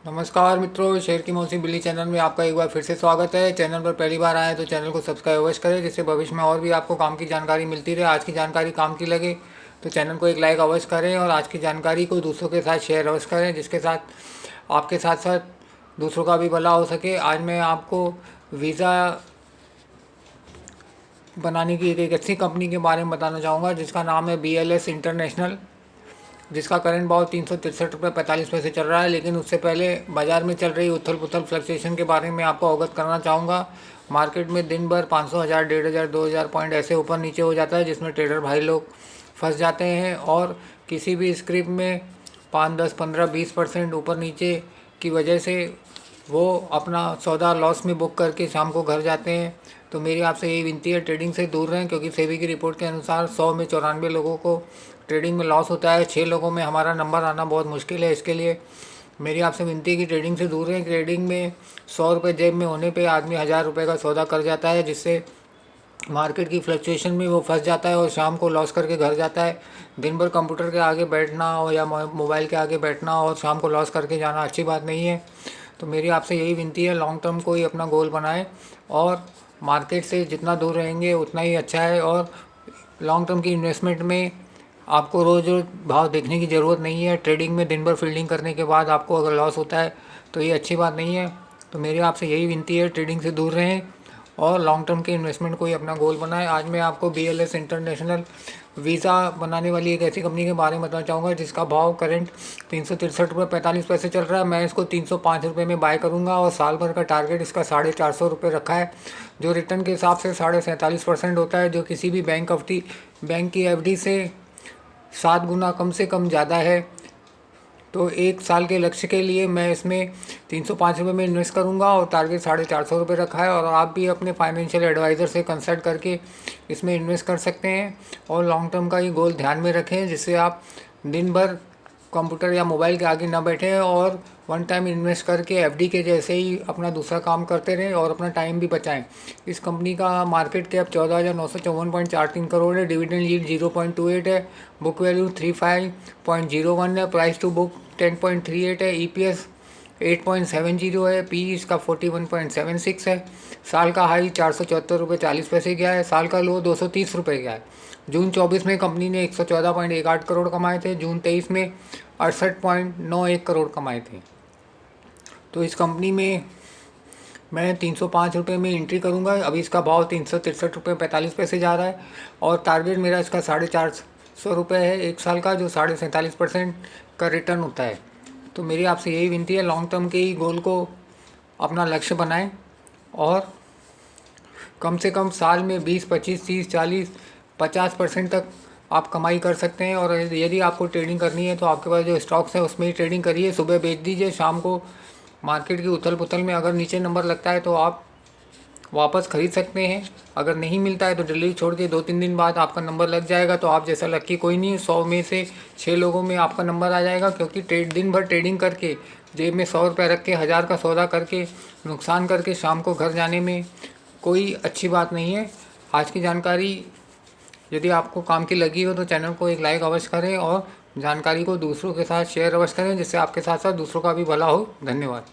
नमस्कार मित्रों, शेर की मौसी बिल्ली चैनल में आपका एक बार फिर से स्वागत है। चैनल पर पहली बार आए तो चैनल को सब्सक्राइब अवश्य करें, जिससे भविष्य में और भी आपको काम की जानकारी मिलती रहे। आज की जानकारी काम की लगे तो चैनल को एक लाइक अवश्य करें और आज की जानकारी को दूसरों के साथ शेयर अवश्य करें, जिसके साथ आपके साथ साथ दूसरों का भी भला हो सके। आज मैं आपको वीज़ा बनाने की एक अच्छी कंपनी के बारे में बताना चाहूँगा, जिसका नाम है BLS इंटरनेशनल, जिसका करंट भाव 363 रुपये 45 पैसे चल रहा है। लेकिन उससे पहले बाज़ार में चल रही उथल पुथल फ्लक्चुएशन के बारे में आपको अवगत करना चाहूँगा। मार्केट में दिन भर 500, 1000, 1500, 2000 पॉइंट ऐसे ऊपर नीचे हो जाता है, जिसमें ट्रेडर भाई लोग फंस जाते हैं और किसी भी स्क्रिप्ट में 5, 10, 15, 20% ऊपर नीचे की वजह से वो अपना सौदा लॉस में बुक करके शाम को घर जाते हैं। तो मेरी आपसे यही विनती है, ट्रेडिंग से दूर रहें, क्योंकि सेबी की रिपोर्ट के अनुसार 100 में 94 लोगों को ट्रेडिंग में लॉस होता है। 6 लोगों में हमारा नंबर आना बहुत मुश्किल है। इसके लिए मेरी आपसे विनती है कि ट्रेडिंग से दूर रहें। ट्रेडिंग में 100 रुपये जेब में होने पे आदमी 1000 रुपये का सौदा कर जाता है, जिससे मार्केट की फ्लक्चुएशन में वो फंस जाता है और शाम को लॉस करके घर जाता है। दिन भर कंप्यूटर के आगे बैठना हो या मोबाइल के आगे बैठना और शाम को लॉस करके जाना अच्छी बात नहीं है। तो मेरी आपसे यही विनती है, लॉन्ग टर्म को ही अपना गोल बनाएं और मार्केट से जितना दूर रहेंगे उतना ही अच्छा है। और लॉन्ग टर्म की इन्वेस्टमेंट में आपको रोज़ रोज़ भाव देखने की ज़रूरत नहीं है। ट्रेडिंग में दिन भर फील्डिंग करने के बाद आपको अगर लॉस होता है तो ये अच्छी बात नहीं है। तो मेरी आपसे यही विनती है, ट्रेडिंग से दूर रहें और लॉन्ग टर्म के इन्वेस्टमेंट को ही अपना गोल बनाएं। आज मैं आपको BLS इंटरनेशनल वीज़ा बनाने वाली एक ऐसी कंपनी के बारे में बताना चाहूँगा, जिसका भाव करंट 363 रुपये 45 पैसे चल रहा है। मैं इसको 305 रुपये में बाय करूँगा और साल भर का टारगेट इसका 450 रुपये रखा है, जो रिटर्न के हिसाब से 47.5% होता है, जो किसी भी बैंक की FD से 7 गुना कम से कम ज़्यादा है। तो एक साल के लक्ष्य के लिए मैं इसमें 305 रुपये में इन्वेस्ट करूंगा और टारगेट 450 रुपये रखा है। और आप भी अपने फाइनेंशियल एडवाइज़र से कंसल्ट करके इसमें इन्वेस्ट कर सकते हैं और लॉन्ग टर्म का ये गोल ध्यान में रखें, जिससे आप दिन भर कंप्यूटर या मोबाइल के आगे ना बैठें और वन टाइम इन्वेस्ट करके FD के जैसे ही अपना दूसरा काम करते रहें और अपना टाइम भी बचाएं। इस कंपनी का मार्केट कैप 14,954.43 करोड़ है। डिविडेंड यील्ड 0.28 है। बुक वैल्यू 35.01 है। प्राइस टू बुक 10.38 है। EPS 8.70 है। PE इसका 41.76 है। साल का हाई 474 रुपये 40 पैसे गया है। साल का लो 230 रुपये गया है। जून 24 में कंपनी ने 114.18 करोड़ कमाए थे। जून 23 में 68.91 करोड़ कमाए थे। तो इस कंपनी में मैं 305 रुपये में एंट्री करूंगा। अभी इसका भाव 363 रुपये 45 पैसे जा रहा है और टारगेट मेरा इसका 450 रुपये है एक साल का, जो 47.5% का रिटर्न होता है। तो मेरी आपसे यही विनती है, लॉन्ग टर्म के ही गोल को अपना लक्ष्य बनाएं और कम से कम साल में 20, 25, 30, 40, 50% तक आप कमाई कर सकते हैं। और यदि आपको ट्रेडिंग करनी है तो आपके पास जो स्टॉक्स हैं उसमें ही ट्रेडिंग करिए। सुबह बेच दीजिए, शाम को मार्केट की उथल पुथल में अगर नीचे नंबर लगता है तो आप वापस ख़रीद सकते हैं। अगर नहीं मिलता है तो डिलीवरी छोड़ के 2-3 दिन बाद आपका नंबर लग जाएगा। तो आप जैसा लक्की कोई नहीं, 100 में से 6 लोगों में आपका नंबर आ जाएगा। क्योंकि दिन भर ट्रेडिंग करके जेब में 100 रुपये रख के 1000 का सौदा करके नुकसान करके शाम को घर जाने में कोई अच्छी बात नहीं है। आज की जानकारी यदि आपको काम की लगी हो तो चैनल को एक लाइक अवश्य करें और जानकारी को दूसरों के साथ शेयर अवश्य करें, जिससे आपके साथ साथ दूसरों का भी भला हो। धन्यवाद।